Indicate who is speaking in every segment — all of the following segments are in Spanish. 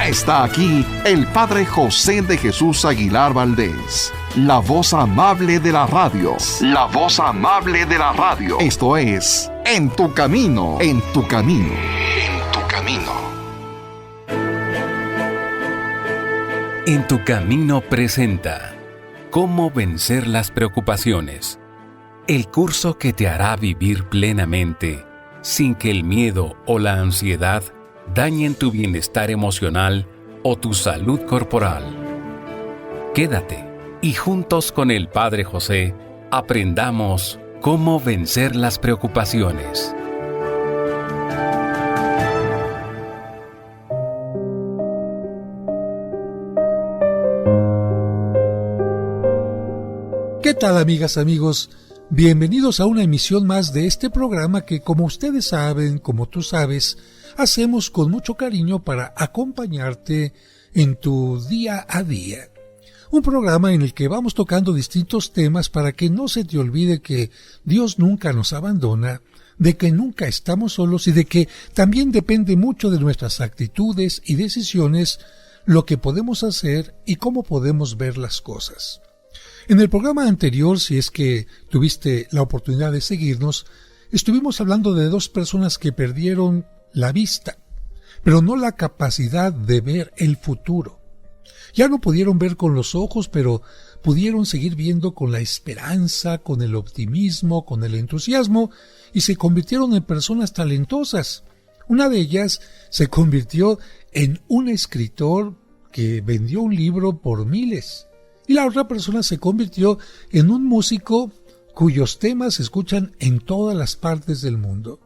Speaker 1: Está aquí el Padre José de Jesús Aguilar Valdés, la voz amable de la radio. La voz amable de la radio. Esto es En tu Camino, en tu Camino, en tu Camino.
Speaker 2: En tu Camino presenta Cómo vencer las preocupaciones. El curso que te hará vivir plenamente, sin que el miedo o la ansiedad dañen tu bienestar emocional o tu salud corporal. Quédate y juntos con el Padre José aprendamos cómo vencer las preocupaciones.
Speaker 3: ¿Qué tal, amigas, amigos? Bienvenidos a una emisión más de este programa que, como ustedes saben, como tú sabes, hacemos con mucho cariño para acompañarte en tu día a día. Un programa en el que vamos tocando distintos temas para que no se te olvide que Dios nunca nos abandona, de que nunca estamos solos y de que también depende mucho de nuestras actitudes y decisiones lo que podemos hacer y cómo podemos ver las cosas. En el programa anterior, si es que tuviste la oportunidad de seguirnos, estuvimos hablando de dos personas que perdieron la vista, pero no la capacidad de ver el futuro. Ya no pudieron ver con los ojos, pero pudieron seguir viendo con la esperanza, con el optimismo, con el entusiasmo, y se convirtieron en personas talentosas. Una de ellas se convirtió en un escritor que vendió un libro por miles, y la otra persona se convirtió en un músico cuyos temas se escuchan en todas las partes del mundo.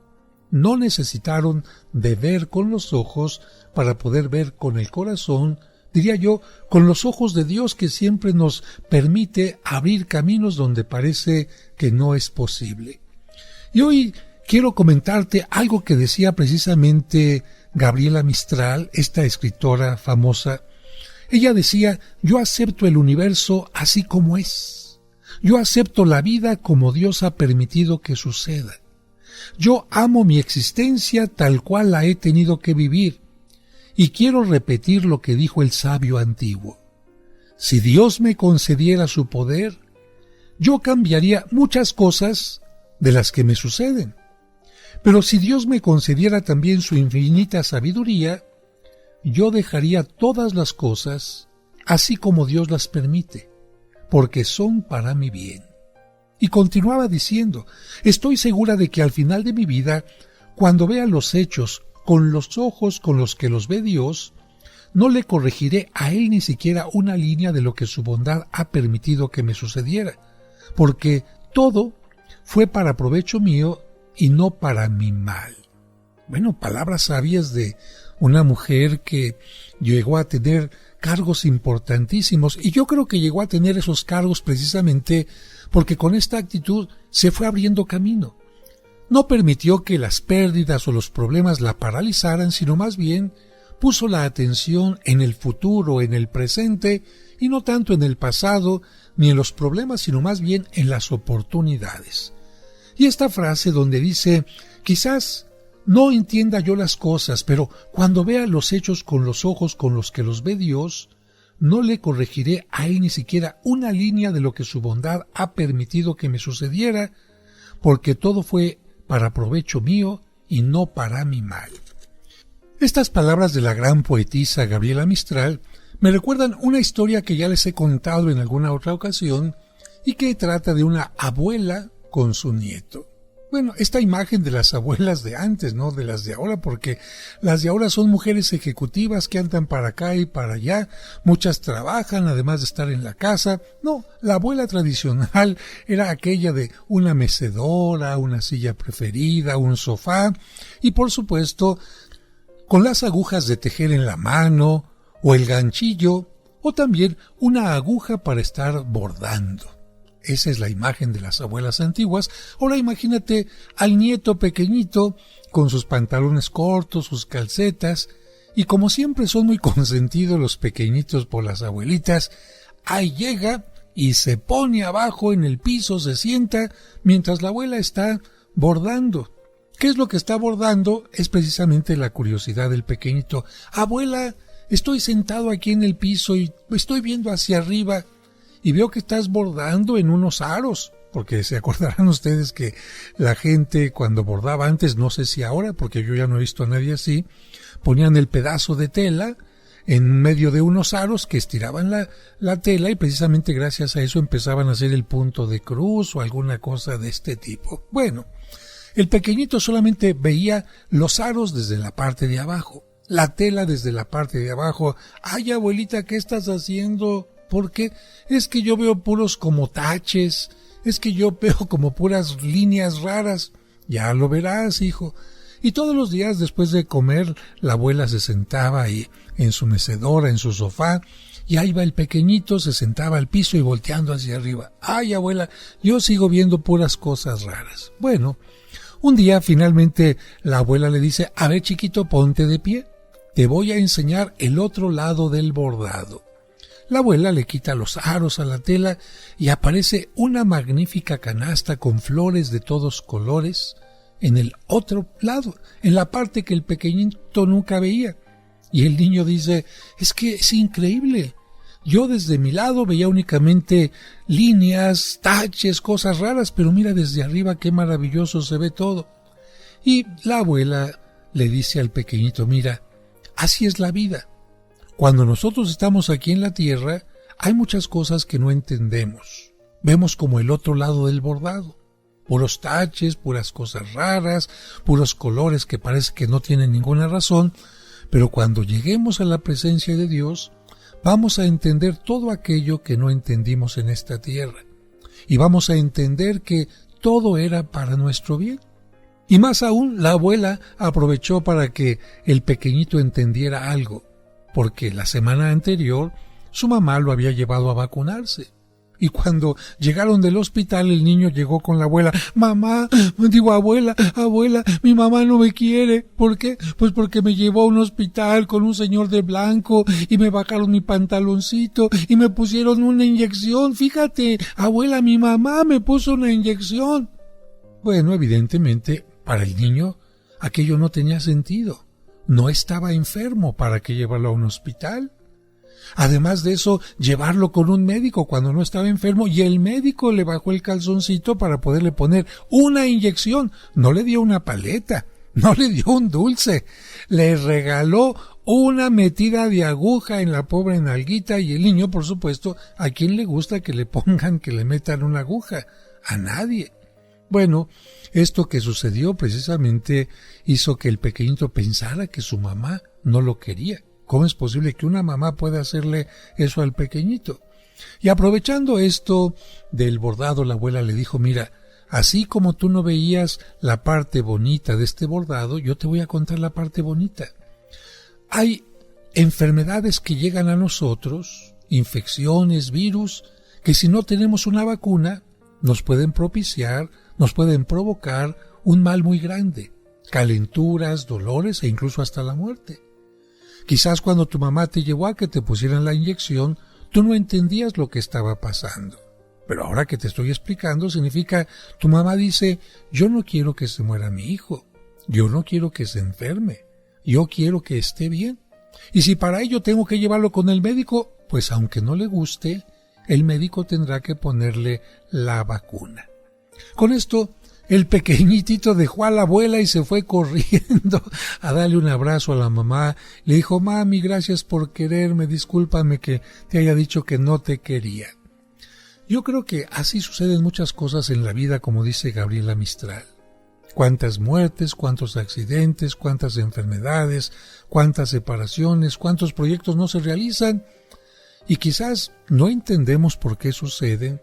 Speaker 3: No necesitaron de ver con los ojos para poder ver con el corazón, diría yo, con los ojos de Dios que siempre nos permite abrir caminos donde parece que no es posible. Y hoy quiero comentarte algo que decía precisamente Gabriela Mistral, esta escritora famosa. Ella decía: yo acepto el universo así como es. Yo acepto la vida como Dios ha permitido que suceda. Yo amo mi existencia tal cual la he tenido que vivir, y quiero repetir lo que dijo el sabio antiguo. Si Dios me concediera su poder, yo cambiaría muchas cosas de las que me suceden. Pero si Dios me concediera también su infinita sabiduría, yo dejaría todas las cosas así como Dios las permite, porque son para mi bien. Y continuaba diciendo: estoy segura de que al final de mi vida, cuando vea los hechos con los ojos con los que los ve Dios, no le corregiré a Él ni siquiera una línea de lo que su bondad ha permitido que me sucediera, porque todo fue para provecho mío y no para mi mal. Bueno, palabras sabias de una mujer que llegó a tener cargos importantísimos, y yo creo que llegó a tener esos cargos precisamente porque con esta actitud se fue abriendo camino. No permitió que las pérdidas o los problemas la paralizaran, sino más bien puso la atención en el futuro, en el presente, y no tanto en el pasado ni en los problemas, sino más bien en las oportunidades. Y esta frase donde dice: quizás no entienda yo las cosas, pero cuando vea los hechos con los ojos con los que los ve Dios, no le corregiré a Él ni siquiera una línea de lo que su bondad ha permitido que me sucediera, porque todo fue para provecho mío y no para mi mal. Estas palabras de la gran poetisa Gabriela Mistral me recuerdan una historia que ya les he contado en alguna otra ocasión y que trata de una abuela con su nieto. Bueno, esta imagen de las abuelas de antes, no de las de ahora, porque las de ahora son mujeres ejecutivas que andan para acá y para allá, muchas trabajan además de estar en la casa. No, la abuela tradicional era aquella de una mecedora, una silla preferida, un sofá y por supuesto con las agujas de tejer en la mano o el ganchillo o también una aguja para estar bordando. Esa es la imagen de las abuelas antiguas. Ahora imagínate al nieto pequeñito con sus pantalones cortos, sus calcetas, y como siempre son muy consentidos los pequeñitos por las abuelitas, ahí llega y se pone abajo en el piso, se sienta, mientras la abuela está bordando. ¿Qué es lo que está bordando? Es precisamente la curiosidad del pequeñito. Abuela, estoy sentado aquí en el piso y estoy viendo hacia arriba y veo que estás bordando en unos aros. Porque se acordarán ustedes que la gente cuando bordaba antes, no sé si ahora, porque yo ya no he visto a nadie así, ponían el pedazo de tela en medio de unos aros que estiraban la tela y precisamente gracias a eso empezaban a hacer el punto de cruz o alguna cosa de este tipo. Bueno, el pequeñito solamente veía los aros desde la parte de abajo, la tela desde la parte de abajo. Ay, abuelita, ¿qué estás haciendo? Porque es que yo veo puros como taches, es que yo veo como puras líneas raras. Ya lo verás, hijo. Y todos los días después de comer, la abuela se sentaba ahí en su mecedora, en su sofá, y ahí va el pequeñito, se sentaba al piso y volteando hacia arriba. Ay, abuela, yo sigo viendo puras cosas raras. Bueno, un día finalmente la abuela le dice, a ver, chiquito, ponte de pie. Te voy a enseñar el otro lado del bordado. La abuela le quita los aros a la tela y aparece una magnífica canasta con flores de todos colores en el otro lado, en la parte que el pequeñito nunca veía. Y el niño dice, es que es increíble. Yo desde mi lado veía únicamente líneas, taches, cosas raras, pero mira desde arriba qué maravilloso se ve todo. Y la abuela le dice al pequeñito, mira, así es la vida. Cuando nosotros estamos aquí en la tierra, hay muchas cosas que no entendemos. Vemos como el otro lado del bordado. Puros taches, puras cosas raras, puros colores que parece que no tienen ninguna razón, pero cuando lleguemos a la presencia de Dios, vamos a entender todo aquello que no entendimos en esta tierra. Y vamos a entender que todo era para nuestro bien. Y más aún, la abuela aprovechó para que el pequeñito entendiera algo, porque la semana anterior su mamá lo había llevado a vacunarse. Y cuando llegaron del hospital, el niño llegó con la abuela. Abuela, mi mamá no me quiere. ¿Por qué? Pues porque me llevó a un hospital con un señor de blanco y me bajaron mi pantaloncito y me pusieron una inyección. Fíjate, abuela, mi mamá me puso una inyección. Bueno, evidentemente, para el niño, aquello no tenía sentido. No estaba enfermo para que llevarlo a un hospital. Además de eso, llevarlo con un médico cuando no estaba enfermo y el médico le bajó el calzoncito para poderle poner una inyección. No le dio una paleta, no le dio un dulce, le regaló una metida de aguja en la pobre nalguita y el niño, por supuesto, ¿a quién le gusta que le pongan, que le metan una aguja? A nadie. Bueno, esto que sucedió precisamente hizo que el pequeñito pensara que su mamá no lo quería. ¿Cómo es posible que una mamá pueda hacerle eso al pequeñito? Y aprovechando esto del bordado, la abuela le dijo, mira, así como tú no veías la parte bonita de este bordado, yo te voy a contar la parte bonita. Hay enfermedades que llegan a nosotros, infecciones, virus, que si no tenemos una vacuna, nos pueden propiciar, nos pueden provocar un mal muy grande, calenturas, dolores e incluso hasta la muerte. Quizás cuando tu mamá te llevó a que te pusieran la inyección, tú no entendías lo que estaba pasando. Pero ahora que te estoy explicando, significa, tu mamá dice, yo no quiero que se muera mi hijo, yo no quiero que se enferme, yo quiero que esté bien. Y si para ello tengo que llevarlo con el médico, pues aunque no le guste, el médico tendrá que ponerle la vacuna. Con esto, el pequeñitito dejó a la abuela y se fue corriendo a darle un abrazo a la mamá. Le dijo, mami, gracias por quererme, discúlpame que te haya dicho que no te quería. Yo creo que así suceden muchas cosas en la vida, como dice Gabriela Mistral. Cuántas muertes, cuántos accidentes, cuántas enfermedades, cuántas separaciones, cuántos proyectos no se realizan. Y quizás no entendemos por qué suceden,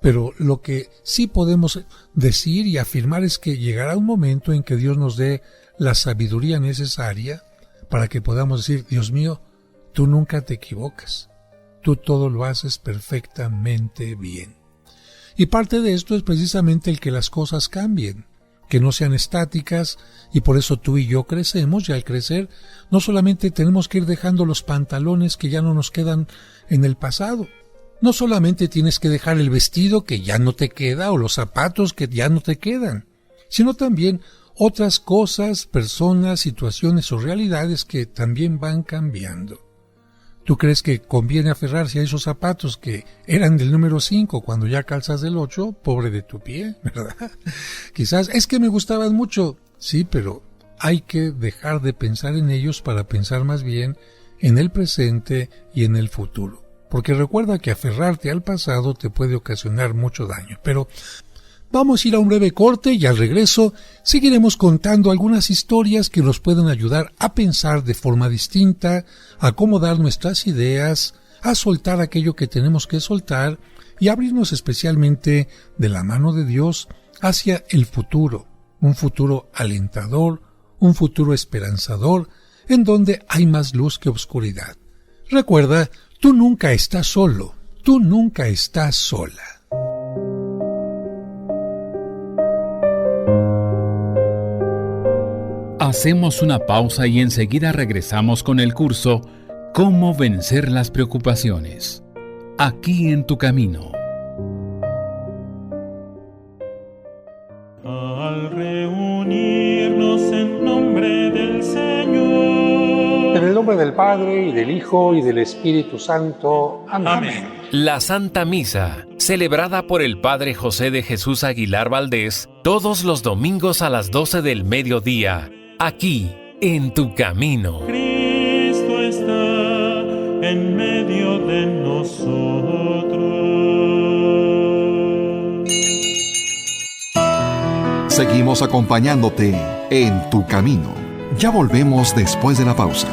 Speaker 3: pero lo que sí podemos decir y afirmar es que llegará un momento en que Dios nos dé la sabiduría necesaria para que podamos decir, Dios mío, tú nunca te equivocas, tú todo lo haces perfectamente bien. Y parte de esto es precisamente el que las cosas cambien, que no sean estáticas, y por eso tú y yo crecemos, y al crecer no solamente tenemos que ir dejando los pantalones que ya no nos quedan en el pasado, no solamente tienes que dejar el vestido que ya no te queda o los zapatos que ya no te quedan, sino también otras cosas, personas, situaciones o realidades que también van cambiando. ¿Tú crees que conviene aferrarse a esos zapatos que eran del número 5 cuando ya calzas del 8? Pobre de tu pie, ¿verdad? Quizás es que me gustaban mucho. Sí, pero hay que dejar de pensar en ellos para pensar más bien en el presente y en el futuro. Porque recuerda que aferrarte al pasado te puede ocasionar mucho daño. Pero vamos a ir a un breve corte y al regreso seguiremos contando algunas historias que nos pueden ayudar a pensar de forma distinta, a acomodar nuestras ideas, a soltar aquello que tenemos que soltar y abrirnos especialmente de la mano de Dios hacia el futuro, un futuro alentador, un futuro esperanzador, en donde hay más luz que oscuridad. Recuerda, tú nunca estás solo, tú nunca estás sola.
Speaker 2: Hacemos una pausa y enseguida regresamos con el curso Cómo vencer las preocupaciones. Aquí en tu camino.
Speaker 4: Al reunirnos en nombre del Señor.
Speaker 3: En el nombre del Padre, y del Hijo, y del Espíritu Santo. Amén.
Speaker 2: La Santa Misa, celebrada por el Padre José de Jesús Aguilar Valdés, todos los domingos a las 12 del mediodía, aquí, en tu camino.
Speaker 4: Cristo está en medio de nosotros.
Speaker 1: Seguimos acompañándote en tu camino. Ya volvemos después de la pausa.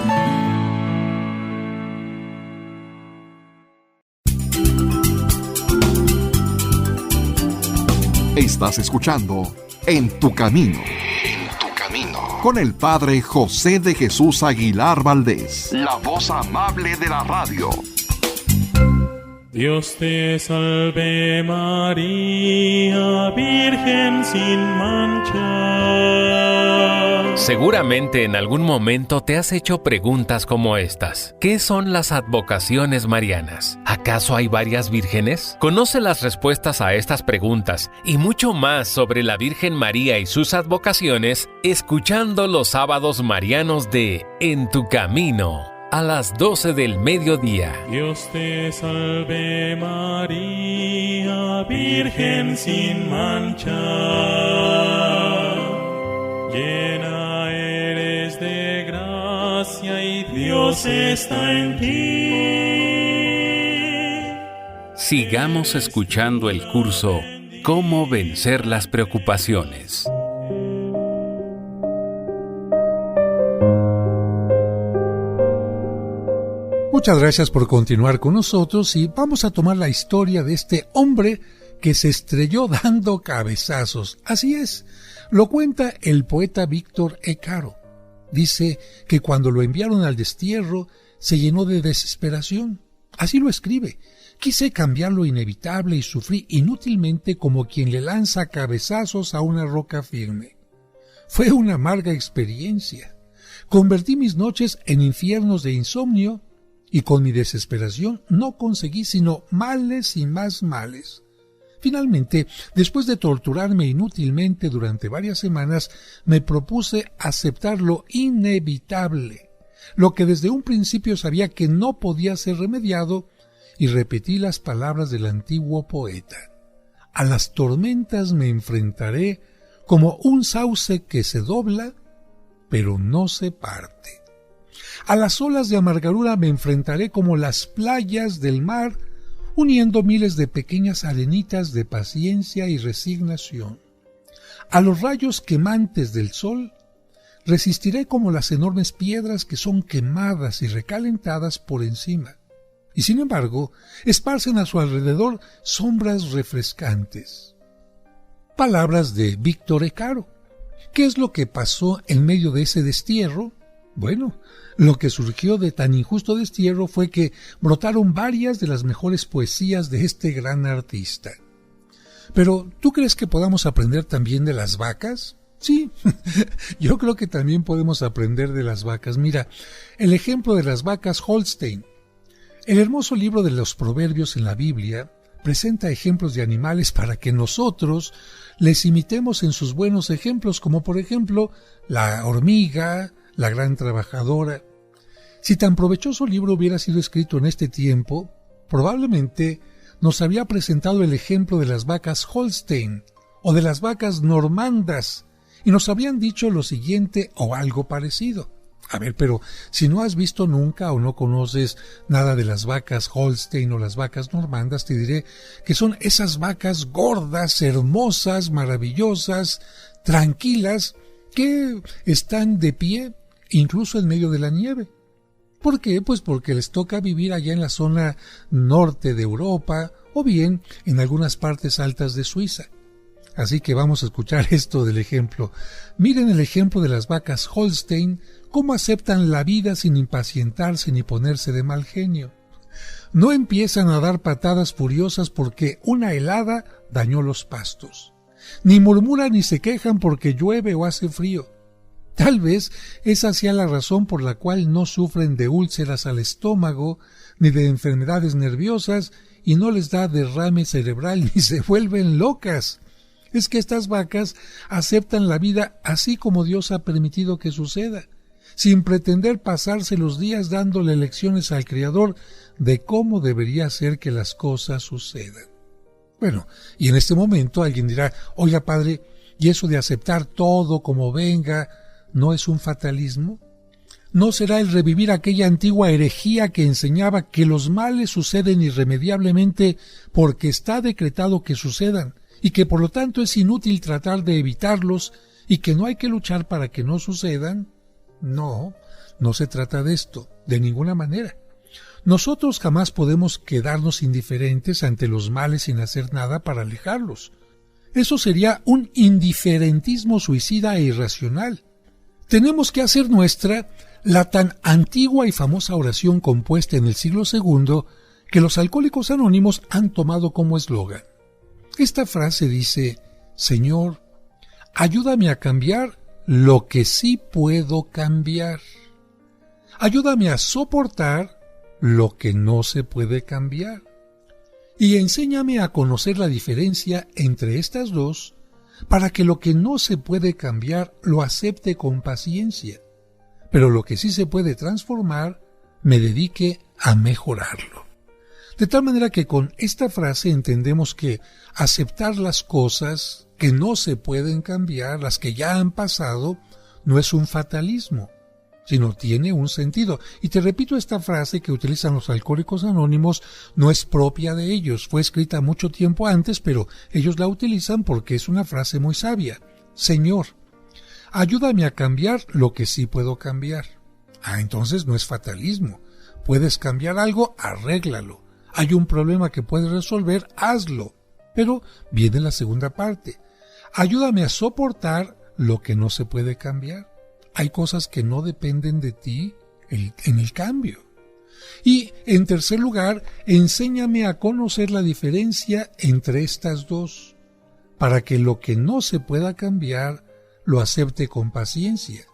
Speaker 1: Estás escuchando En tu camino. En tu camino. Con el Padre José de Jesús Aguilar Valdés, la voz amable de la radio.
Speaker 4: Dios te salve María, Virgen sin mancha.
Speaker 2: Seguramente en algún momento te has hecho preguntas como estas. ¿Qué son las advocaciones marianas? ¿Acaso hay varias vírgenes? Conoce las respuestas a estas preguntas y mucho más sobre la Virgen María y sus advocaciones escuchando los sábados marianos de En tu camino, a las 12 del mediodía.
Speaker 4: Dios te salve María, Virgen sin mancha. Llena eres de gracia y Dios está en ti.
Speaker 2: Sigamos escuchando el curso Cómo vencer las preocupaciones.
Speaker 3: Muchas gracias por continuar con nosotros y vamos a tomar la historia de este hombre que se estrelló dando cabezazos. Así es, lo cuenta el poeta Víctor E. Caro. Dice que cuando lo enviaron al destierro se llenó de desesperación. Así lo escribe. Quise cambiar lo inevitable y sufrí inútilmente como quien le lanza cabezazos a una roca firme. Fue una amarga experiencia. Convertí mis noches en infiernos de insomnio y con mi desesperación no conseguí sino males y más males. Finalmente, después de torturarme inútilmente durante varias semanas, me propuse aceptar lo inevitable, lo que desde un principio sabía que no podía ser remediado, y repetí las palabras del antiguo poeta. A las tormentas me enfrentaré como un sauce que se dobla, pero no se parte. A las olas de amargura me enfrentaré como las playas del mar, uniendo miles de pequeñas arenitas de paciencia y resignación. A los rayos quemantes del sol resistiré como las enormes piedras que son quemadas y recalentadas por encima, y sin embargo esparcen a su alrededor sombras refrescantes. Palabras de Víctor E. Caro. ¿Qué es lo que pasó en medio de ese destierro? Bueno, lo que surgió de tan injusto destierro fue que brotaron varias de las mejores poesías de este gran artista. Pero, ¿tú crees que podamos aprender también de las vacas? Sí, yo creo que también podemos aprender de las vacas. Mira, el ejemplo de las vacas Holstein. El hermoso libro de los Proverbios en la Biblia presenta ejemplos de animales para que nosotros les imitemos en sus buenos ejemplos, como por ejemplo la hormiga, la gran trabajadora. Si tan provechoso libro hubiera sido escrito en este tiempo, probablemente nos habría presentado el ejemplo de las vacas Holstein o de las vacas normandas, y nos habrían dicho lo siguiente o algo parecido. A ver, pero si no has visto nunca o no conoces nada de las vacas Holstein o las vacas normandas, te diré que son esas vacas gordas, hermosas, maravillosas, tranquilas, que están de pie incluso en medio de la nieve. ¿Por qué? Pues porque les toca vivir allá en la zona norte de Europa o bien en algunas partes altas de Suiza. Así que vamos a escuchar esto del ejemplo. Miren el ejemplo de las vacas Holstein, cómo aceptan la vida sin impacientarse ni ponerse de mal genio. No empiezan a dar patadas furiosas porque una helada dañó los pastos. Ni murmuran ni se quejan porque llueve o hace frío. Tal vez esa sea la razón por la cual no sufren de úlceras al estómago, ni de enfermedades nerviosas, y no les da derrame cerebral ni se vuelven locas. Es que estas vacas aceptan la vida así como Dios ha permitido que suceda, sin pretender pasarse los días dándole lecciones al Creador de cómo debería ser que las cosas sucedan. Bueno, y en este momento alguien dirá, oiga padre, ¿y eso de aceptar todo como venga no es un fatalismo? ¿No será el revivir aquella antigua herejía que enseñaba que los males suceden irremediablemente porque está decretado que sucedan y que por lo tanto es inútil tratar de evitarlos y que no hay que luchar para que no sucedan? No, no se trata de esto, de ninguna manera. Nosotros jamás podemos quedarnos indiferentes ante los males sin hacer nada para alejarlos. Eso sería un indiferentismo suicida e irracional. Tenemos que hacer nuestra la tan antigua y famosa oración compuesta en el siglo II que los alcohólicos anónimos han tomado como eslogan. Esta frase dice, Señor, ayúdame a cambiar lo que sí puedo cambiar. Ayúdame a soportar lo que no se puede cambiar. Y enséñame a conocer la diferencia entre estas dos para que lo que no se puede cambiar lo acepte con paciencia, pero lo que sí se puede transformar me dedique a mejorarlo. De tal manera que con esta frase entendemos que aceptar las cosas que no se pueden cambiar, las que ya han pasado, no es un fatalismo, sino tiene un sentido. Y te repito, esta frase que utilizan los alcohólicos anónimos no es propia de ellos, fue escrita mucho tiempo antes, pero ellos la utilizan porque es una frase muy sabia. Señor, ayúdame a cambiar lo que sí puedo cambiar. Entonces no es fatalismo. Puedes cambiar algo, arréglalo. Hay un problema que puedes resolver, hazlo. Pero viene la segunda parte. Ayúdame a soportar lo que no se puede cambiar. Hay cosas que no dependen de ti en el cambio. Y, en tercer lugar, enséñame a conocer la diferencia entre estas dos, para que lo que no se pueda cambiar lo acepte con paciencia,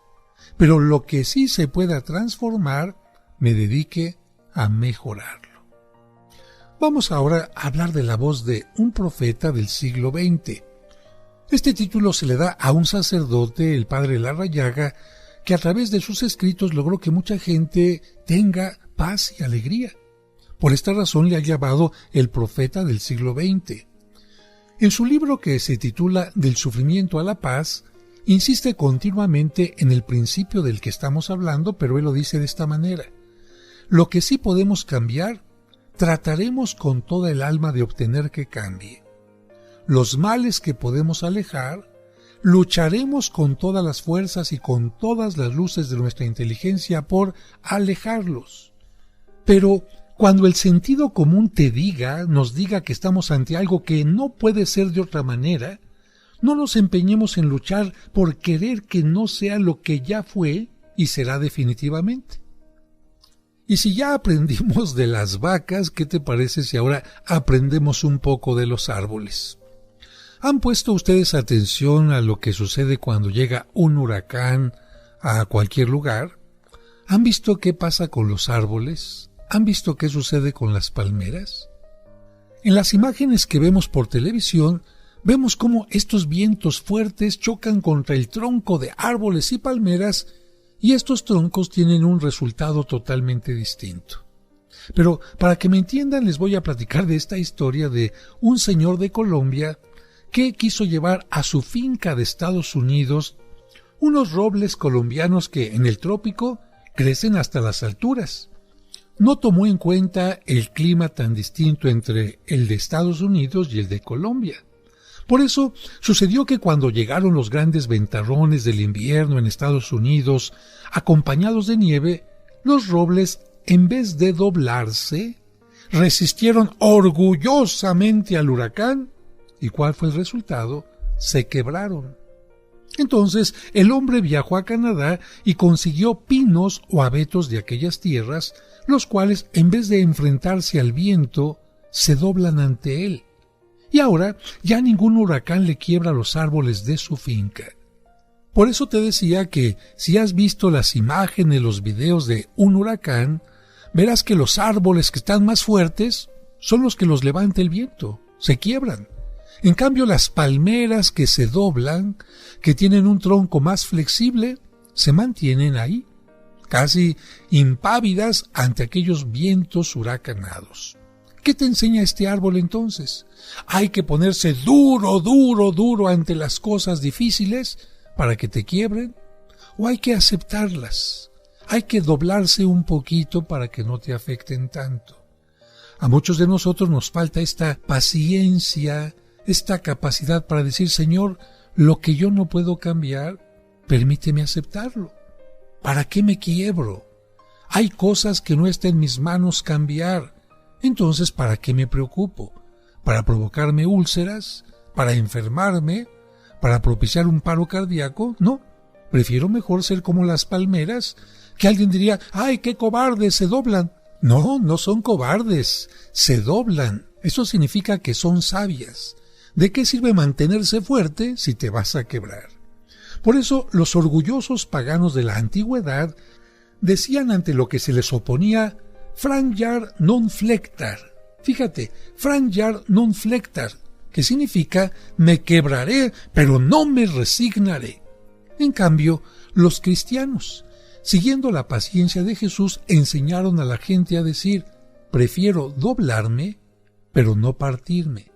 Speaker 3: pero lo que sí se pueda transformar me dedique a mejorarlo. Vamos ahora a hablar de la voz de un profeta del siglo XX. Este título se le da a un sacerdote, el padre Larrañaga, que a través de sus escritos logró que mucha gente tenga paz y alegría. Por esta razón le ha llamado el profeta del siglo XX. En su libro, que se titula Del sufrimiento a la paz, insiste continuamente en el principio del que estamos hablando, pero él lo dice de esta manera. Lo que sí podemos cambiar, trataremos con toda el alma de obtener que cambie. Los males que podemos alejar, lucharemos con todas las fuerzas y con todas las luces de nuestra inteligencia por alejarlos. Pero cuando el sentido común nos diga que estamos ante algo que no puede ser de otra manera, no nos empeñemos en luchar por querer que no sea lo que ya fue y será definitivamente. Y si ya aprendimos de las vacas, ¿qué te parece si ahora aprendemos un poco de los árboles? ¿Han puesto ustedes atención a lo que sucede cuando llega un huracán a cualquier lugar? ¿Han visto qué pasa con los árboles? ¿Han visto qué sucede con las palmeras? En las imágenes que vemos por televisión, vemos cómo estos vientos fuertes chocan contra el tronco de árboles y palmeras y estos troncos tienen un resultado totalmente distinto. Pero para que me entiendan, les voy a platicar de esta historia de un señor de Colombia que quiso llevar a su finca de Estados Unidos unos robles colombianos que en el trópico crecen hasta las alturas. No tomó en cuenta el clima tan distinto entre el de Estados Unidos y el de Colombia. Por eso sucedió que cuando llegaron los grandes ventarrones del invierno en Estados Unidos, acompañados de nieve, los robles, en vez de doblarse, resistieron orgullosamente al huracán. ¿Y cuál fue el resultado? Se quebraron. Entonces el hombre viajó a Canadá y consiguió pinos o abetos de aquellas tierras, los cuales, en vez de enfrentarse al viento, se doblan ante él. Y ahora ya ningún huracán le quiebra los árboles de su finca. Por eso te decía que si has visto las imágenes, los videos de un huracán, verás que los árboles que están más fuertes son los que los levanta el viento, se quiebran. En cambio, las palmeras que se doblan, que tienen un tronco más flexible, se mantienen ahí, casi impávidas ante aquellos vientos huracanados. ¿Qué te enseña este árbol entonces? ¿Hay que ponerse duro ante las cosas difíciles para que te quiebren? ¿O hay que aceptarlas? Hay que doblarse un poquito para que no te afecten tanto. A muchos de nosotros nos falta esta paciencia, esta capacidad para decir, Señor, lo que yo no puedo cambiar, permíteme aceptarlo. ¿Para qué me quiebro? Hay cosas que no está en mis manos cambiar. Entonces, ¿para qué me preocupo? ¿Para provocarme úlceras? ¿Para enfermarme? ¿Para propiciar un paro cardíaco? No, prefiero mejor ser como las palmeras, que alguien diría, ¡ay, qué cobardes, se doblan! No, no son cobardes, se doblan. Eso significa que son sabias. ¿De qué sirve mantenerse fuerte si te vas a quebrar? Por eso los orgullosos paganos de la antigüedad decían ante lo que se les oponía, franjar non flectar. Fíjate, franjar non flectar, que significa me quebraré, pero no me resignaré. En cambio, los cristianos, siguiendo la paciencia de Jesús, enseñaron a la gente a decir, prefiero doblarme, pero no partirme.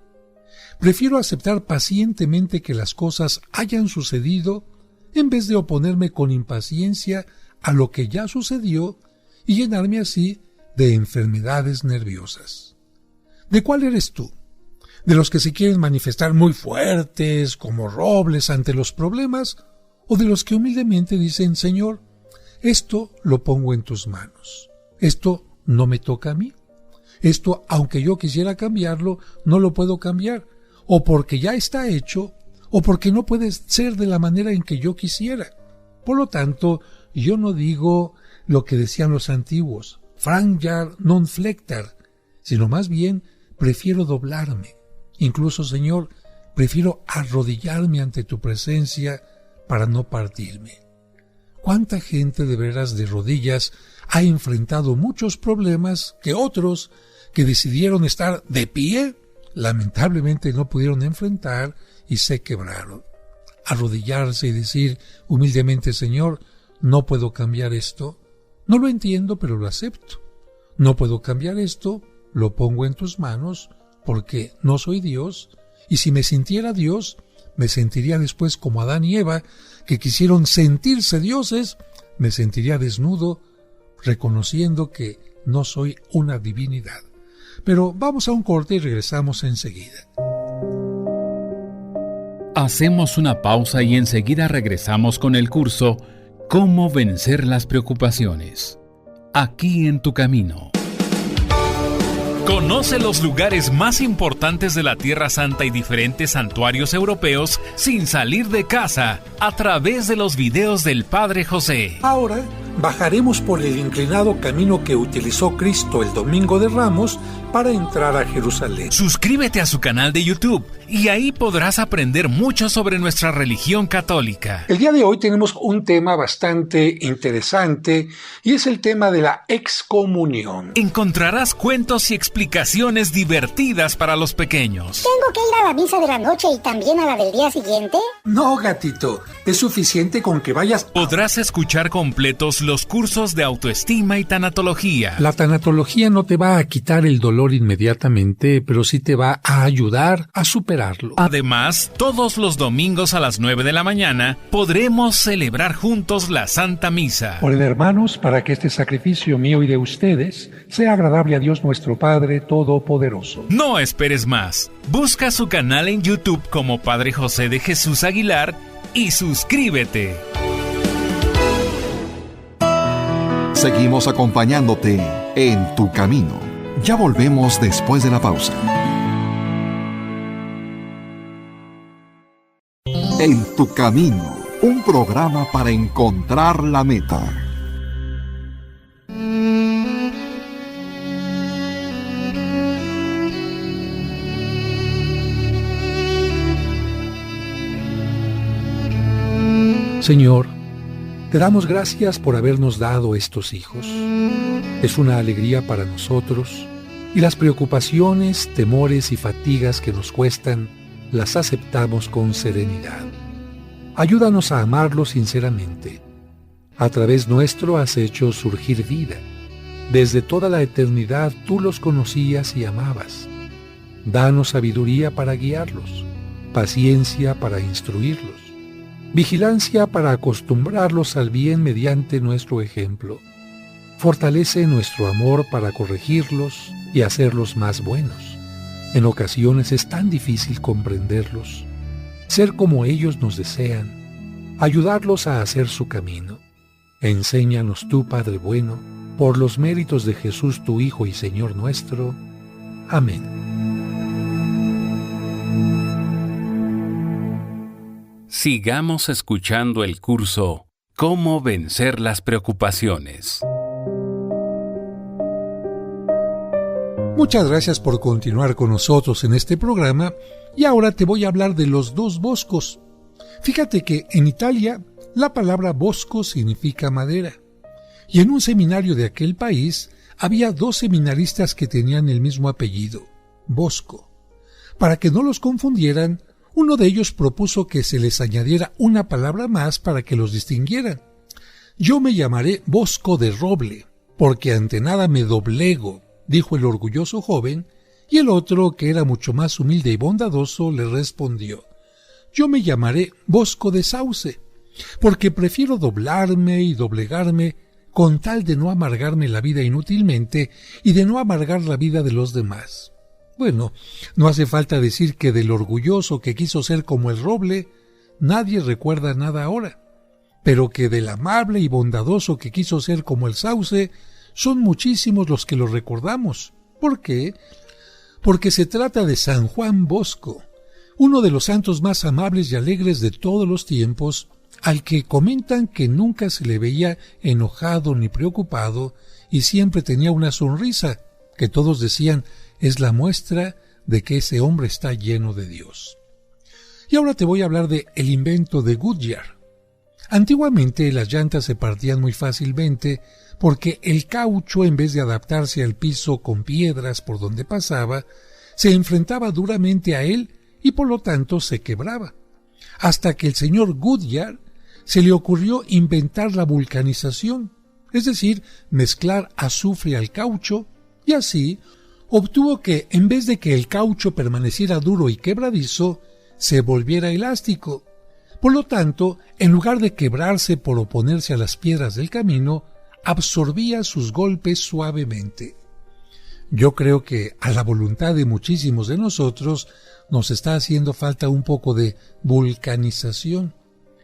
Speaker 3: Prefiero aceptar pacientemente que las cosas hayan sucedido en vez de oponerme con impaciencia a lo que ya sucedió y llenarme así de enfermedades nerviosas. ¿De cuál eres tú? ¿De los que se quieren manifestar muy fuertes, como robles ante los problemas? ¿O de los que humildemente dicen, Señor, esto lo pongo en tus manos, esto no me toca a mí, esto, aunque yo quisiera cambiarlo, no lo puedo cambiar, o porque ya está hecho, o porque no puede ser de la manera en que yo quisiera? Por lo tanto, yo no digo lo que decían los antiguos, franjar non flectar, sino más bien prefiero doblarme. Incluso, Señor, prefiero arrodillarme ante tu presencia para no partirme. ¿Cuánta gente de veras de rodillas ha enfrentado muchos problemas que otros que decidieron estar de pie, lamentablemente no pudieron enfrentar y se quebraron? Arrodillarse y decir humildemente, Señor, no puedo cambiar esto, no lo entiendo, pero lo acepto. No puedo cambiar esto, lo pongo en tus manos, porque no soy Dios, y si me sintiera Dios, me sentiría después como Adán y Eva, que quisieron sentirse dioses, me sentiría desnudo, reconociendo que no soy una divinidad. Pero vamos a un corte y regresamos enseguida.
Speaker 2: Hacemos una pausa y enseguida regresamos con el curso ¿Cómo vencer las preocupaciones? Aquí en tu camino. Conoce los lugares más importantes de la Tierra Santa y diferentes santuarios europeos sin salir de casa a través de los videos del Padre José.
Speaker 3: Ahora bajaremos por el inclinado camino que utilizó Cristo el Domingo de Ramos para entrar a Jerusalén.
Speaker 5: Suscríbete a su canal de YouTube y ahí podrás aprender mucho sobre nuestra religión católica.
Speaker 3: El día de hoy tenemos un tema bastante interesante y es el tema de la excomunión.
Speaker 5: Encontrarás cuentos y explicaciones divertidas para los pequeños.
Speaker 6: ¿Tengo que ir a la misa de la noche y también a la del día siguiente?
Speaker 3: No, gatito, es suficiente con que vayas.
Speaker 5: Podrás escuchar completos los cursos de autoestima y tanatología.
Speaker 3: La tanatología no te va a quitar el dolor inmediatamente, pero sí te va a ayudar a superarlo.
Speaker 5: Además, todos los domingos a las 9 de la mañana podremos celebrar juntos la Santa Misa.
Speaker 3: Oren, hermanos, para que este sacrificio mío y de ustedes sea agradable a Dios nuestro Padre Todopoderoso.
Speaker 5: No esperes más. Busca su canal en YouTube como Padre José de Jesús Aguilar y suscríbete.
Speaker 1: Seguimos acompañándote en tu camino. Ya volvemos después de la pausa. En tu camino, un programa para encontrar la meta.
Speaker 3: Señor, te damos gracias por habernos dado estos hijos. Es una alegría para nosotros y las preocupaciones, temores y fatigas que nos cuestan las aceptamos con serenidad. Ayúdanos a amarlos sinceramente. A través nuestro has hecho surgir vida. Desde toda la eternidad tú los conocías y amabas. Danos sabiduría para guiarlos, paciencia para instruirlos, vigilancia para acostumbrarlos al bien mediante nuestro ejemplo. Fortalece nuestro amor para corregirlos y hacerlos más buenos. En ocasiones es tan difícil comprenderlos, ser como ellos nos desean, ayudarlos a hacer su camino. Enséñanos tú, Padre bueno, por los méritos de Jesús tu Hijo y Señor nuestro. Amén.
Speaker 2: Sigamos escuchando el curso ¿Cómo vencer las preocupaciones?
Speaker 3: Muchas gracias por continuar con nosotros en este programa y ahora te voy a hablar de los dos boscos. Fíjate que en Italia la palabra bosco significa madera y en un seminario de aquel país había 2 seminaristas que tenían el mismo apellido, Bosco. Para que no los confundieran, uno de ellos propuso que se les añadiera una palabra más para que los distinguieran. Yo me llamaré Bosco de Roble, porque ante nada me doblego, dijo el orgulloso joven, y el otro, que era mucho más humilde y bondadoso, le respondió: yo me llamaré Bosco de Sauce, porque prefiero doblarme y doblegarme con tal de no amargarme la vida inútilmente y de no amargar la vida de los demás. Bueno, no hace falta decir que del orgulloso que quiso ser como el roble, nadie recuerda nada ahora, pero que del amable y bondadoso que quiso ser como el sauce, son muchísimos los que lo recordamos. ¿Por qué? Porque se trata de San Juan Bosco, uno de los santos más amables y alegres de todos los tiempos, al que comentan que nunca se le veía enojado ni preocupado y siempre tenía una sonrisa, que todos decían es la muestra de que ese hombre está lleno de Dios. Y ahora te voy a hablar de el invento de Goodyear. Antiguamente las llantas se partían muy fácilmente porque el caucho, en vez de adaptarse al piso con piedras por donde pasaba, se enfrentaba duramente a él y por lo tanto se quebraba. Hasta que el señor Goodyear se le ocurrió inventar la vulcanización, es decir, mezclar azufre al caucho, y así obtuvo que, en vez de que el caucho permaneciera duro y quebradizo, se volviera elástico. Por lo tanto, en lugar de quebrarse por oponerse a las piedras del camino, absorbía sus golpes suavemente. Yo creo que a la voluntad de muchísimos de nosotros nos está haciendo falta un poco de vulcanización,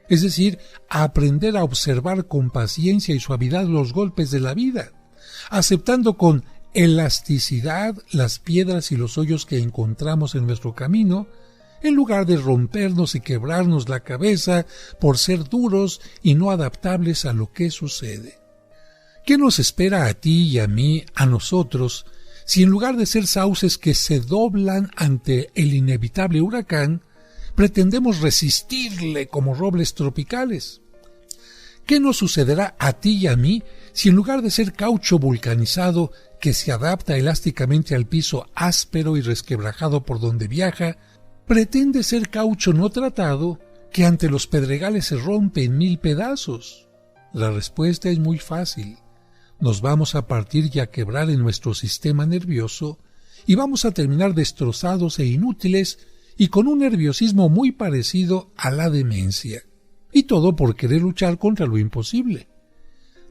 Speaker 3: es decir, a aprender a observar con paciencia y suavidad los golpes de la vida, aceptando con elasticidad las piedras y los hoyos que encontramos en nuestro camino, en lugar de rompernos y quebrarnos la cabeza por ser duros y no adaptables a lo que sucede. ¿Qué nos espera a ti y a mí, a nosotros, si en lugar de ser sauces que se doblan ante el inevitable huracán, pretendemos resistirle como robles tropicales? ¿Qué nos sucederá a ti y a mí si en lugar de ser caucho vulcanizado que se adapta elásticamente al piso áspero y resquebrajado por donde viaja, pretende ser caucho no tratado que ante los pedregales se rompe en 1000 pedazos? La respuesta es muy fácil. Nos vamos a partir y a quebrar en nuestro sistema nervioso y vamos a terminar destrozados e inútiles y con un nerviosismo muy parecido a la demencia. Y todo por querer luchar contra lo imposible.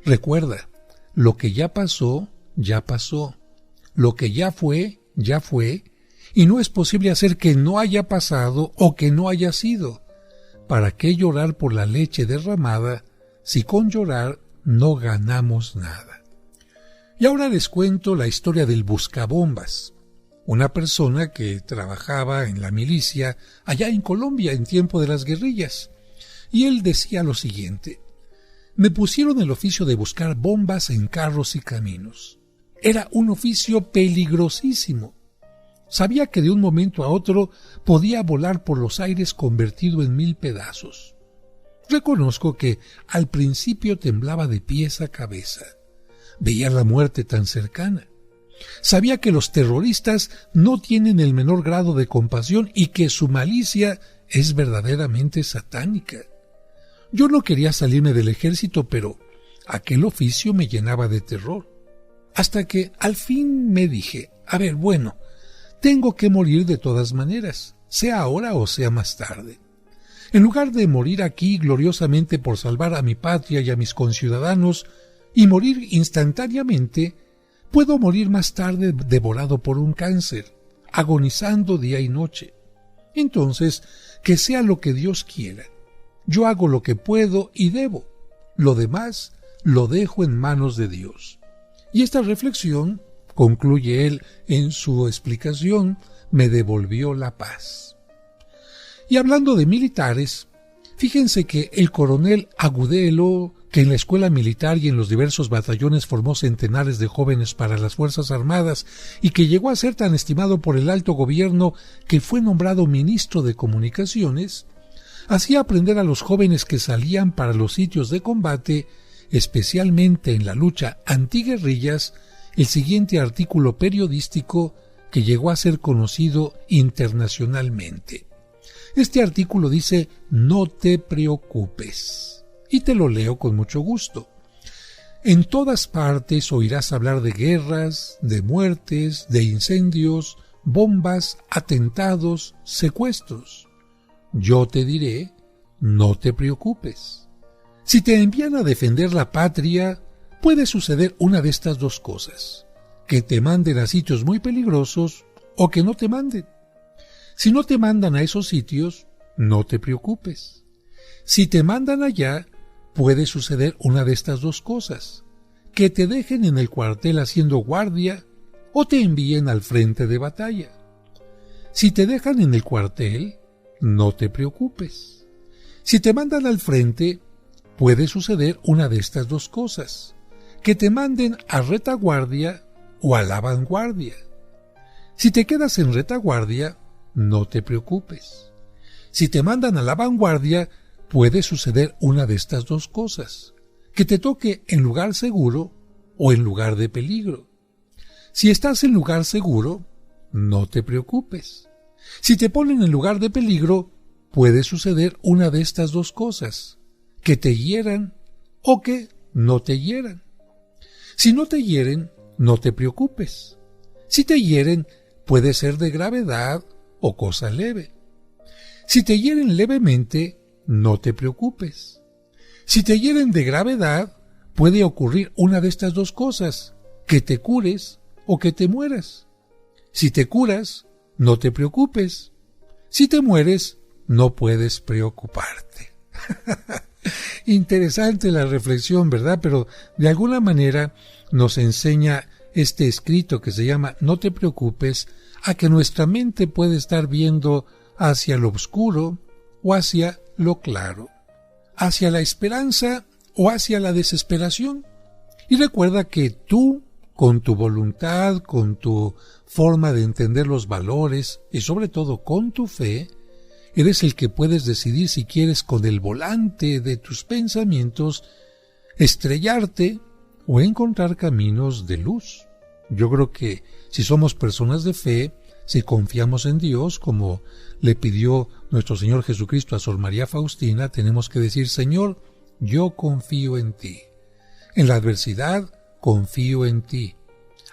Speaker 3: Recuerda, lo que ya pasó, ya pasó. Lo que ya fue, y no es posible hacer que no haya pasado o que no haya sido. ¿Para qué llorar por la leche derramada si con llorar no ganamos nada? Y ahora les cuento la historia del buscabombas, una persona que trabajaba en la milicia allá en Colombia en tiempo de las guerrillas. Y él decía lo siguiente: me pusieron el oficio de buscar bombas en carros y caminos. Era un oficio peligrosísimo. Sabía que de un momento a otro podía volar por los aires convertido en 1000 pedazos. Reconozco que al principio temblaba de pies a cabeza. Veía la muerte tan cercana. Sabía que los terroristas no tienen el menor grado de compasión y que su malicia es verdaderamente satánica. Yo no quería salirme del ejército, pero aquel oficio me llenaba de terror. Hasta que al fin me dije, bueno, tengo que morir de todas maneras, sea ahora o sea más tarde. En lugar de morir aquí gloriosamente por salvar a mi patria y a mis conciudadanos y morir instantáneamente, puedo morir más tarde devorado por un cáncer, agonizando día y noche. Entonces, que sea lo que Dios quiera. Yo hago lo que puedo y debo. Lo demás lo dejo en manos de Dios. Y esta reflexión, concluye él en su explicación, me devolvió la paz. Y hablando de militares, fíjense que el coronel Agudelo, que en la escuela militar y en los diversos batallones formó centenares de jóvenes para las Fuerzas Armadas y que llegó a ser tan estimado por el alto gobierno que fue nombrado ministro de Comunicaciones, hacía aprender a los jóvenes que salían para los sitios de combate, especialmente en la lucha antiguerrillas, el siguiente artículo periodístico que llegó a ser conocido internacionalmente. Este artículo dice: no te preocupes. Y te lo leo con mucho gusto. En todas partes oirás hablar de guerras, de muertes, de incendios, bombas, atentados, secuestros. Yo te diré, no te preocupes. Si te envían a defender la patria, puede suceder una de estas dos cosas: que te manden a sitios muy peligrosos o que no te manden. Si no te mandan a esos sitios, no te preocupes. Si te mandan allá, puede suceder una de estas dos cosas: que te dejen en el cuartel haciendo guardia o te envíen al frente de batalla. Si te dejan en el cuartel, no te preocupes. Si te mandan al frente, puede suceder una de estas dos cosas: que te manden a retaguardia o a la vanguardia. Si te quedas en retaguardia, no te preocupes. Si te mandan a la vanguardia, puede suceder una de estas dos cosas: que te toque en lugar seguro o en lugar de peligro. Si estás en lugar seguro, no te preocupes. Si te ponen en lugar de peligro, puede suceder una de estas dos cosas: que te hieran o que no te hieran. Si no te hieren, no te preocupes. Si te hieren, puede ser de gravedad o cosa leve. Si te hieren levemente, no te preocupes. Si te hieren de gravedad, puede ocurrir una de estas dos cosas: que te cures o que te mueras. Si te curas, no te preocupes. Si te mueres, no puedes preocuparte. Interesante la reflexión, ¿verdad? Pero de alguna manera nos enseña este escrito que se llama No te preocupes, a que nuestra mente puede estar viendo hacia lo oscuro o hacia lo claro, hacia la esperanza o hacia la desesperación. Y recuerda que tú, con tu voluntad, con tu forma de entender los valores y sobre todo con tu fe, eres el que puedes decidir si quieres con el volante de tus pensamientos estrellarte o encontrar caminos de luz. Yo creo que si somos personas de fe, si confiamos en Dios, como le pidió nuestro Señor Jesucristo a Sor María Faustina, tenemos que decir: Señor, yo confío en ti. En la adversidad, confío en ti.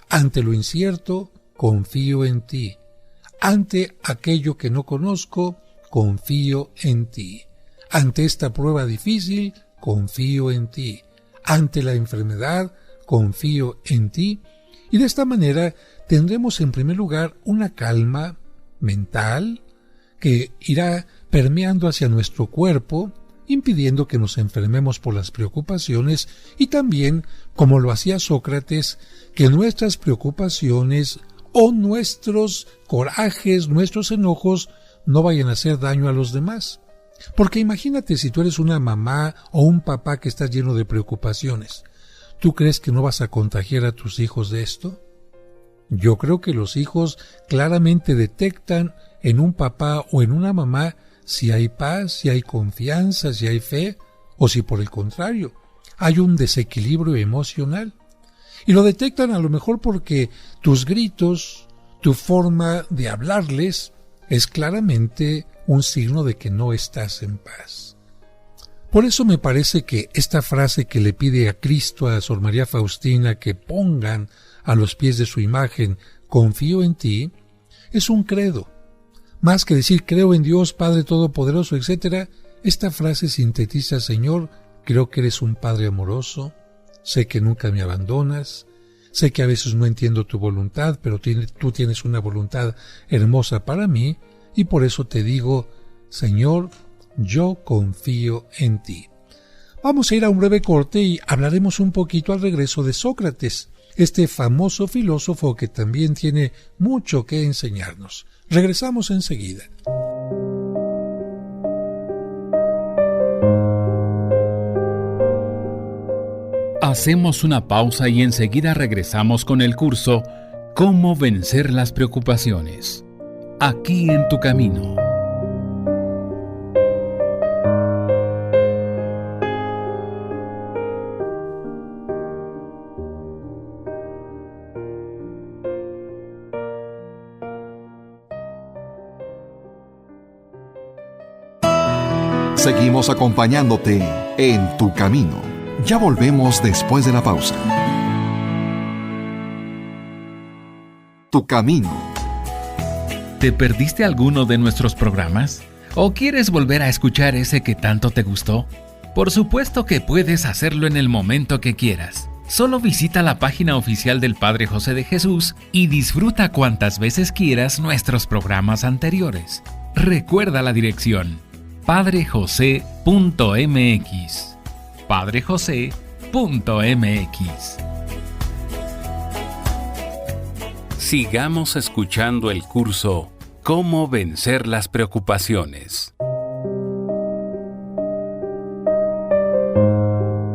Speaker 3: Ante lo incierto, confío en ti. Ante aquello que no conozco, confío en ti. Ante esta prueba difícil, confío en ti. Ante la enfermedad, confío en ti. Y de esta manera tendremos en primer lugar una calma mental que irá permeando hacia nuestro cuerpo, impidiendo que nos enfermemos por las preocupaciones, y también, como lo hacía Sócrates, que nuestras preocupaciones o nuestros corajes, nuestros enojos, no vayan a hacer daño a los demás. Porque imagínate si tú eres una mamá o un papá que está lleno de preocupaciones. ¿Tú crees que no vas a contagiar a tus hijos de esto? Yo creo que los hijos claramente detectan en un papá o en una mamá si hay paz, si hay confianza, si hay fe, o si por el contrario hay un desequilibrio emocional. Y lo detectan a lo mejor porque tus gritos, tu forma de hablarles, es claramente un signo de que no estás en paz. Por eso me parece que esta frase que le pide a Cristo a Sor María Faustina que pongan a los pies de su imagen, confío en ti, es un credo. Más que decir creo en Dios, Padre Todopoderoso, etc., esta frase sintetiza: Señor, creo que eres un Padre amoroso, sé que nunca me abandonas, sé que a veces no entiendo tu voluntad, pero tú tienes una voluntad hermosa para mí, y por eso te digo: Señor, yo confío en ti. Vamos a ir a un breve corte y hablaremos un poquito al regreso de Sócrates, este famoso filósofo que también tiene mucho que enseñarnos. Regresamos enseguida.
Speaker 2: Hacemos una pausa y enseguida regresamos con el curso Cómo vencer las preocupaciones. Aquí en tu camino.
Speaker 1: Seguimos acompañándote en tu camino. Ya volvemos después de la pausa. Tu camino.
Speaker 5: ¿Te perdiste alguno de nuestros programas? ¿O quieres volver a escuchar ese que tanto te gustó? Por supuesto que puedes hacerlo en el momento que quieras. Solo visita la página oficial del Padre José de Jesús y disfruta cuantas veces quieras nuestros programas anteriores. Recuerda la dirección: padrejose.mx. padrejose.mx.
Speaker 2: Sigamos escuchando el curso Cómo vencer las preocupaciones.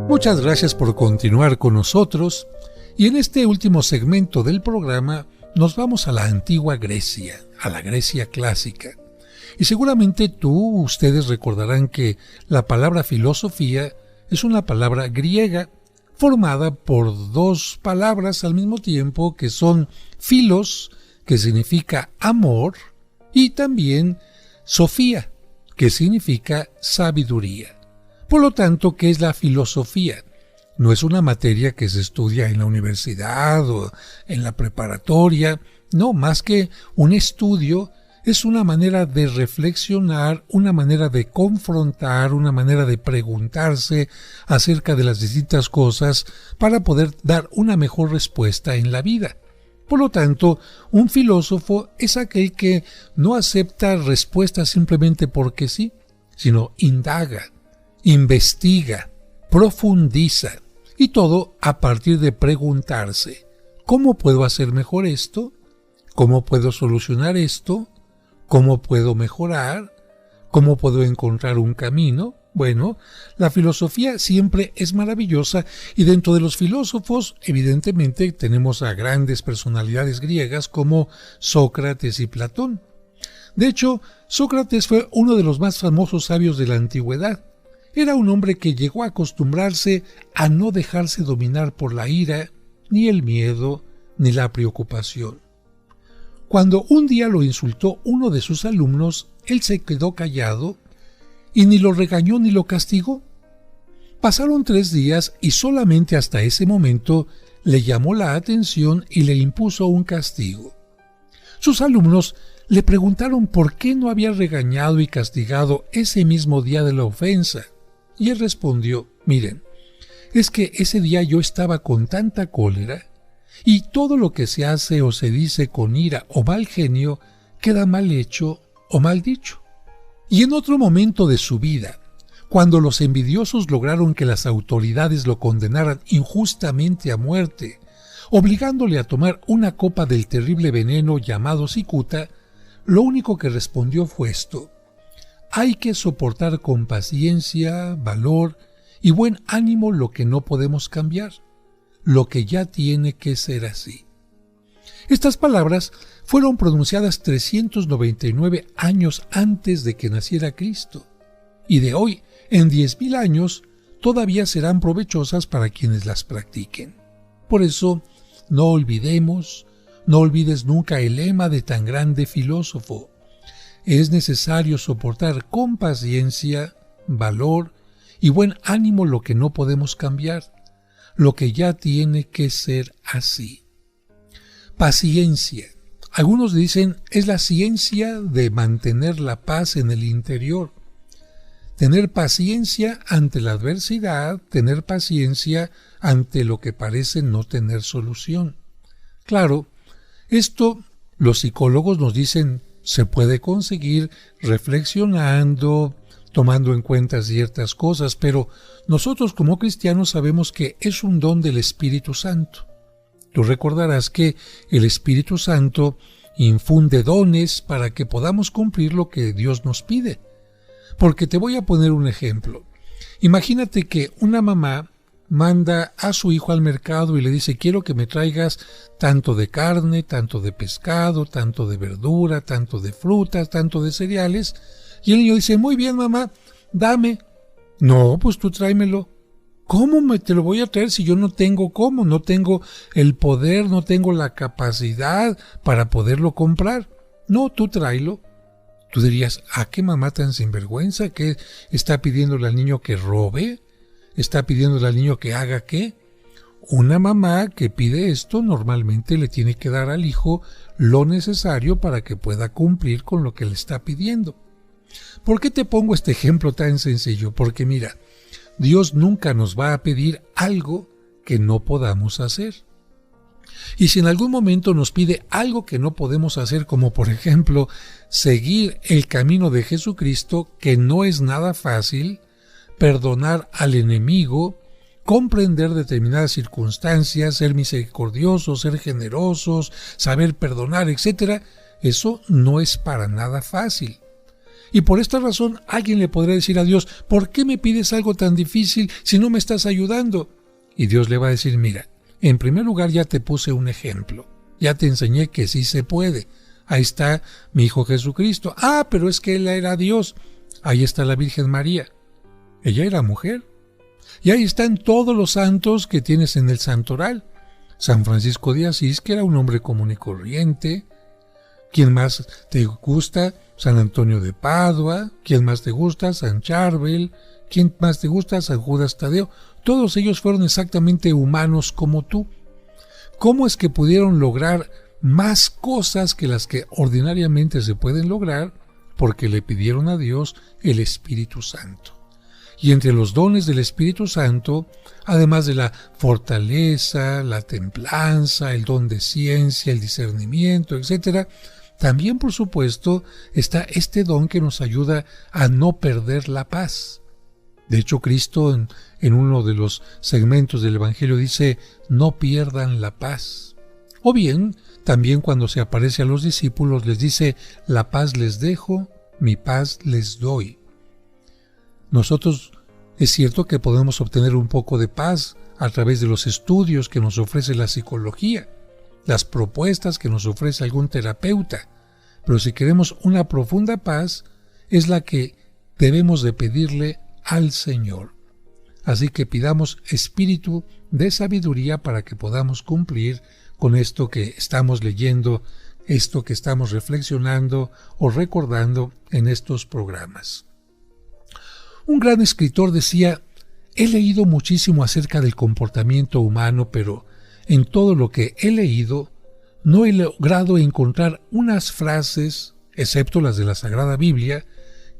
Speaker 3: Muchas gracias por continuar con nosotros, y en este último segmento del programa nos vamos a la antigua Grecia, a la Grecia clásica. Y seguramente ustedes recordarán que la palabra filosofía es una palabra griega formada por dos palabras al mismo tiempo, que son philos, que significa amor, y también sofía, que significa sabiduría. Por lo tanto, ¿qué es la filosofía? No es una materia que se estudia en la universidad o en la preparatoria, no, más que un estudio. Es una manera de reflexionar, una manera de confrontar, una manera de preguntarse acerca de las distintas cosas para poder dar una mejor respuesta en la vida. Por lo tanto, un filósofo es aquel que no acepta respuestas simplemente porque sí, sino indaga, investiga, profundiza, y todo a partir de preguntarse: ¿cómo puedo hacer mejor esto? ¿Cómo puedo solucionar esto? ¿Cómo puedo mejorar? ¿Cómo puedo encontrar un camino? Bueno, la filosofía siempre es maravillosa y dentro de los filósofos, evidentemente, tenemos a grandes personalidades griegas como Sócrates y Platón. De hecho, Sócrates fue uno de los más famosos sabios de la antigüedad. Era un hombre que llegó a acostumbrarse a no dejarse dominar por la ira, ni el miedo, ni la preocupación. Cuando un día lo insultó uno de sus alumnos, él se quedó callado y ni lo regañó ni lo castigó. Pasaron 3 días y solamente hasta ese momento le llamó la atención y le impuso un castigo. Sus alumnos le preguntaron por qué no había regañado y castigado ese mismo día de la ofensa, y él respondió: miren, es que ese día yo estaba con tanta cólera, y todo lo que se hace o se dice con ira o mal genio queda mal hecho o mal dicho. Y en otro momento de su vida, cuando los envidiosos lograron que las autoridades lo condenaran injustamente a muerte, obligándole a tomar una copa del terrible veneno llamado cicuta, lo único que respondió fue esto: hay que soportar con paciencia, valor y buen ánimo lo que no podemos cambiar, lo que ya tiene que ser así. Estas palabras fueron pronunciadas 399 años antes de que naciera Cristo, y de hoy, en 10,000 años, todavía serán provechosas para quienes las practiquen. Por eso, no olvides nunca el lema de tan grande filósofo: es necesario soportar con paciencia, valor y buen ánimo lo que no podemos cambiar, lo que ya tiene que ser así. Paciencia. Algunos dicen es la ciencia de mantener la paz en el interior. Tener paciencia ante la adversidad, tener paciencia ante lo que parece no tener solución. Claro, esto los psicólogos nos dicen se puede conseguir reflexionando, tomando en cuenta ciertas cosas, pero nosotros como cristianos sabemos que es un don del Espíritu Santo. Tú recordarás que el Espíritu Santo infunde dones para que podamos cumplir lo que Dios nos pide. Porque te voy a poner un ejemplo. Imagínate que una mamá manda a su hijo al mercado y le dice: quiero que me traigas tanto de carne, tanto de pescado, tanto de verdura, tanto de frutas, tanto de cereales. Y el niño dice: muy bien, mamá, dame. No, pues tú tráemelo. ¿Cómo te lo voy a traer si yo no tengo cómo? No tengo el poder, no tengo la capacidad para poderlo comprar. No, tú tráelo. Tú dirías: ¿a qué mamá tan sinvergüenza? ¿Qué está pidiéndole al niño que robe? ¿Está pidiéndole al niño que haga qué? Una mamá que pide esto normalmente le tiene que dar al hijo lo necesario para que pueda cumplir con lo que le está pidiendo. ¿Por qué te pongo este ejemplo tan sencillo? Porque mira, Dios nunca nos va a pedir algo que no podamos hacer. Y si en algún momento nos pide algo que no podemos hacer, como por ejemplo seguir el camino de Jesucristo, que no es nada fácil, perdonar al enemigo, comprender determinadas circunstancias, ser misericordiosos, ser generosos, saber perdonar, etc., eso no es para nada fácil. Y por esta razón alguien le podrá decir a Dios: ¿por qué me pides algo tan difícil si no me estás ayudando? Y Dios le va a decir: mira, en primer lugar ya te puse un ejemplo, ya te enseñé que sí se puede. Ahí está mi Hijo Jesucristo. Ah, pero es que Él era Dios. Ahí está la Virgen María. Ella era mujer. Y ahí están todos los santos que tienes en el santoral. San Francisco de Asís, que era un hombre común y corriente. ¿Quién más te gusta? San Antonio de Padua. ¿Quién más te gusta? San Charbel. ¿Quién más te gusta? San Judas Tadeo. Todos ellos fueron exactamente humanos como tú. ¿Cómo es que pudieron lograr más cosas que las que ordinariamente se pueden lograr? Porque le pidieron a Dios el Espíritu Santo. Y entre los dones del Espíritu Santo, además de la fortaleza, la templanza, el don de ciencia, el discernimiento, etc., también, por supuesto, está este don que nos ayuda a no perder la paz. De hecho, Cristo en uno de los segmentos del Evangelio dice: no pierdan la paz. O bien, también cuando se aparece a los discípulos les dice: la paz les dejo, mi paz les doy. Nosotros es cierto que podemos obtener un poco de paz a través de los estudios que nos ofrece la psicología, las propuestas que nos ofrece algún terapeuta, pero si queremos una profunda paz, es la que debemos de pedirle al Señor. Así que pidamos espíritu de sabiduría para que podamos cumplir con esto que estamos leyendo, esto que estamos reflexionando o recordando en estos programas. Un gran escritor decía: he leído muchísimo acerca del comportamiento humano, pero en todo lo que he leído no he logrado encontrar unas frases, excepto las de la Sagrada Biblia,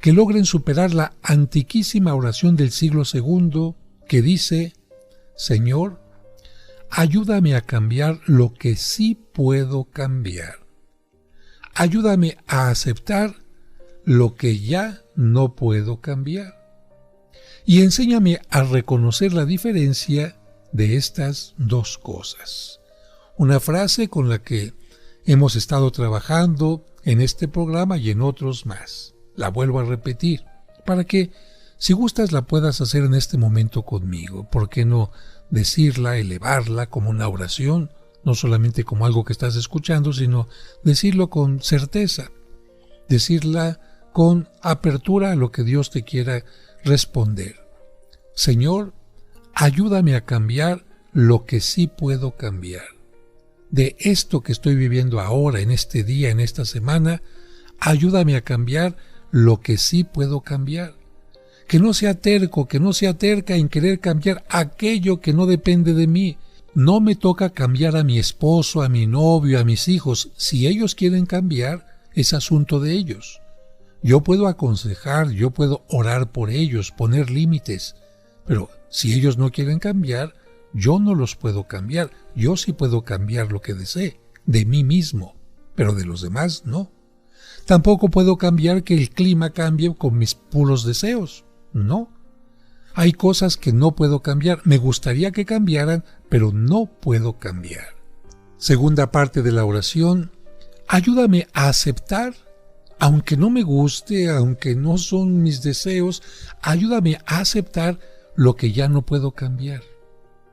Speaker 3: que logren superar la antiquísima oración del siglo II que dice: Señor, ayúdame a cambiar lo que sí puedo cambiar. Ayúdame a aceptar lo que ya no puedo cambiar. Y enséñame a reconocer la diferencia de estas dos cosas. Una frase con la que hemos estado trabajando en este programa y en otros más. La vuelvo a repetir, para que, si gustas, la puedas hacer en este momento conmigo. ¿Por qué no decirla, elevarla como una oración? No solamente como algo que estás escuchando, sino decirlo con certeza. Decirla con apertura a lo que Dios te quiera responder. Señor, ayúdame a cambiar lo que sí puedo cambiar. De esto que estoy viviendo ahora, en este día, en esta semana, ayúdame a cambiar lo que sí puedo cambiar. Que no sea terco, que no sea terca en querer cambiar aquello que no depende de mí. No me toca cambiar a mi esposo, a mi novio, a mis hijos. Si ellos quieren cambiar, es asunto de ellos. Yo puedo aconsejar, yo puedo orar por ellos, poner límites, pero si ellos no quieren cambiar, yo no los puedo cambiar. Yo sí puedo cambiar lo que desee, de mí mismo, pero de los demás no. Tampoco puedo cambiar que el clima cambie con mis puros deseos, no. Hay cosas que no puedo cambiar, me gustaría que cambiaran, pero no puedo cambiar. Segunda parte de la oración: ayúdame a aceptar, aunque no me guste, aunque no son mis deseos, ayúdame a aceptar lo que ya no puedo cambiar,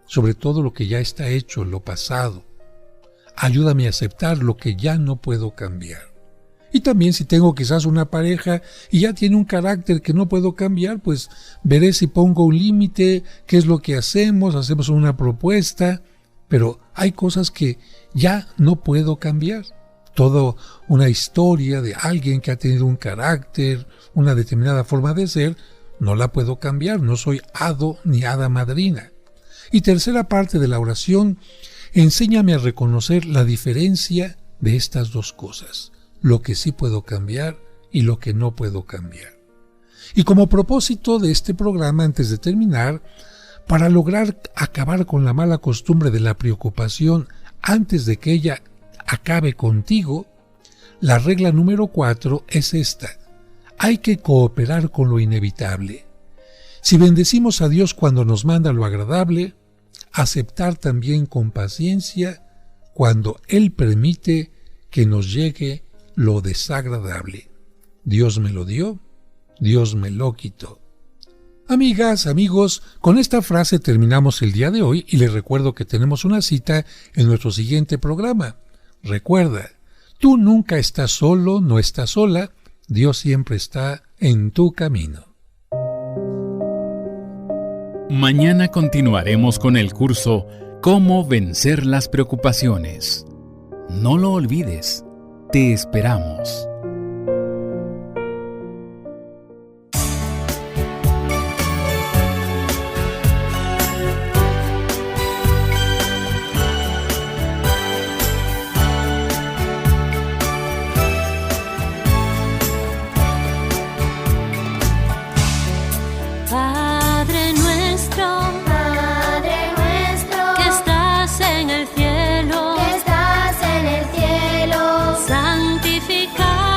Speaker 3: sobre todo lo que ya está hecho, lo pasado. Ayúdame a aceptar lo que ya no puedo cambiar. Y también si tengo quizás una pareja y ya tiene un carácter que no puedo cambiar, pues veré si pongo un límite, qué es lo que hacemos una propuesta, pero hay cosas que ya no puedo cambiar. Toda una historia de alguien que ha tenido un carácter, una determinada forma de ser, no la puedo cambiar, no soy hado ni hada madrina. Y tercera parte de la oración: enséñame a reconocer la diferencia de estas dos cosas, lo que sí puedo cambiar y lo que no puedo cambiar. Y como propósito de este programa, antes de terminar, para lograr acabar con la mala costumbre de la preocupación antes de que ella acabe contigo, la regla número 4 es esta: hay que cooperar con lo inevitable. Si bendecimos a Dios cuando nos manda lo agradable, aceptar también con paciencia cuando Él permite que nos llegue lo desagradable. Dios me lo dio, Dios me lo quitó. Amigas, amigos, con esta frase terminamos el día de hoy y les recuerdo que tenemos una cita en nuestro siguiente programa. Recuerda, tú nunca estás solo, no estás sola, Dios siempre está en tu camino.
Speaker 5: Mañana continuaremos con el curso Cómo vencer las preocupaciones. No lo olvides, te esperamos.
Speaker 7: Padre nuestro, que estás en el cielo, santificado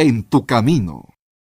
Speaker 1: en tu camino.